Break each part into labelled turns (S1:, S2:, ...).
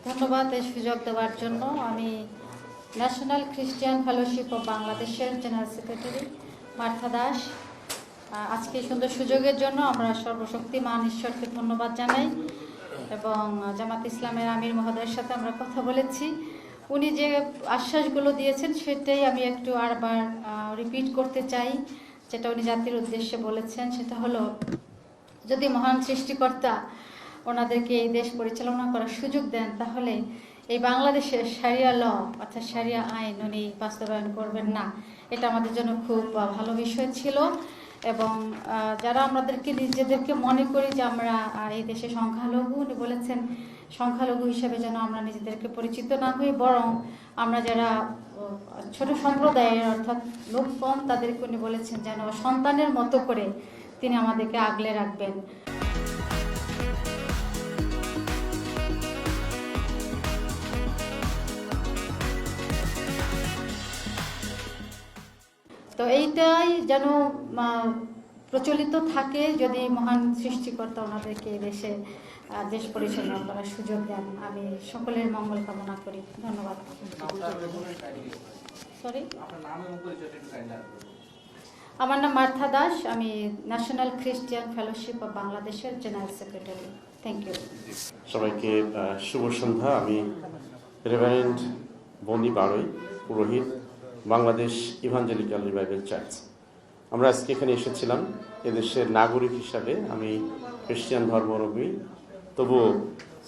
S1: ধন্যবাদ এই সুযোগ দেওয়ার জন্য। আমি ন্যাশনাল খ্রিস্টিয়ান ফেলোশিপ অফ বাংলাদেশের জেনারেল সেক্রেটারি মার্থা দাস। আজকে সুন্দর সুযোগের জন্য আমরা সর্বশক্তিমান ঈশ্বরকে ধন্যবাদ জানাই এবং জামাত ইসলামের আমির মহোদয়ের সাথে আমরা কথা বলেছি। উনি যে আশ্বাসগুলো দিয়েছেন সেটাই আমি একটু আরবার রিপিট করতে চাই। যেটা উনি জাতির উদ্দেশ্যে বলেছেন সেটা হলো, যদি মহান সৃষ্টিকর্তা ওনাদেরকে এই দেশ পরিচালনা করার সুযোগ দেন, তাহলে এই বাংলাদেশের শারিয়া ল অর্থাৎ শারিয়া আইন উনি বাস্তবায়ন করবেন না। এটা আমাদের জন্য খুব ভালো বিষয় ছিল। এবং যারা আমাদেরকে নিজেদেরকে মনে করি যে আমরা এই দেশে সংখ্যালঘু, উনি বলেছেন সংখ্যালঘু হিসেবে যেন আমরা নিজেদেরকে পরিচিত না হই, বরং আমরা যারা ছোট সম্প্রদায়ের অর্থাৎ লোক কম তাদেরকে উনি বলেছেন যেন সন্তানের মতো করে তিনি আমাদেরকে আগলে রাখবেন। তো এইটাই যেন প্রচলিত থাকে, যদি মহান সৃষ্টিকর্তা ওনাদেরকে দেশে দেশ পরিচালনা করার সুযোগ দেন। আমি সকলের মঙ্গল কামনা করি। ধন্যবাদ। সরি, আমার নাম মার্থা দাস। আমি ন্যাশনাল খ্রিস্টিয়ান ফেলোশিপ অফ বাংলাদেশের জেনারেল সেক্রেটারি। Thank you.
S2: সবাইকে শুভ সন্ধ্যা। আমি রেভারেন্ড বনি বারোই, পুরোহিত, বাংলাদেশ ইভাঞ্জেলিক্যাল রিভাইভাল চার্চ। আমরা আজকে এখানে এসেছিলাম এদেশের নাগরিক হিসাবে। আমি খ্রিস্টান ধর্মাবলম্বী, তবুও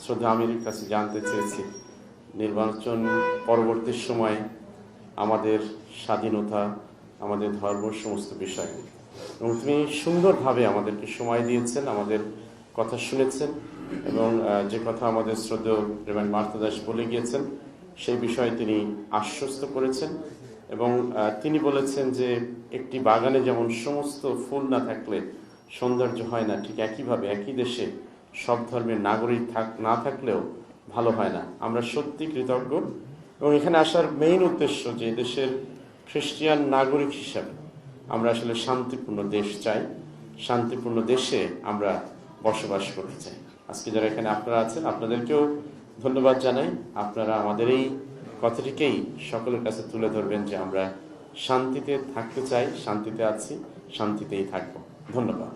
S2: শ্রদ্ধা আমিরের কাছে জানতে চেয়েছি নির্বাচন পরবর্তী সময় আমাদের স্বাধীনতা, আমাদের ধর্ম, সমস্ত বিষয়। এবং তিনি সুন্দরভাবে আমাদেরকে সময় দিয়েছেন, আমাদের কথা শুনেছেন এবং যে কথা আমাদের শ্রদ্ধেয় রেভারেন্ড মার্থা দাস বলে গিয়েছেন সেই বিষয়ে তিনি আশ্বস্ত করেছেন। এবং তিনি বলেছেন যে একটি বাগানে যেমন সমস্ত ফুল না থাকলে সৌন্দর্য হয় না, ঠিক একইভাবে একই দেশে সব ধর্মের নাগরিক না থাকলেও ভালো হয় না। আমরা সত্যি কৃতজ্ঞ এবং এখানে আসার মেইন উদ্দেশ্য যে দেশের খ্রিস্টিয়ান নাগরিক হিসাবে আমরা আসলে শান্তিপূর্ণ দেশ চাই, শান্তিপূর্ণ দেশে আমরা বসবাস করতে চাই। আজকে যারা এখানে আপনারা আছেন আপনাদেরকেও ধন্যবাদ জানাই। আপনারা আমাদের এই কথাটিকেই সকলের কাছে তুলে ধরবেন যে আমরা শান্তিতে থাকতে চাই, শান্তিতে আছি, শান্তিতেই থাকবো। ধন্যবাদ।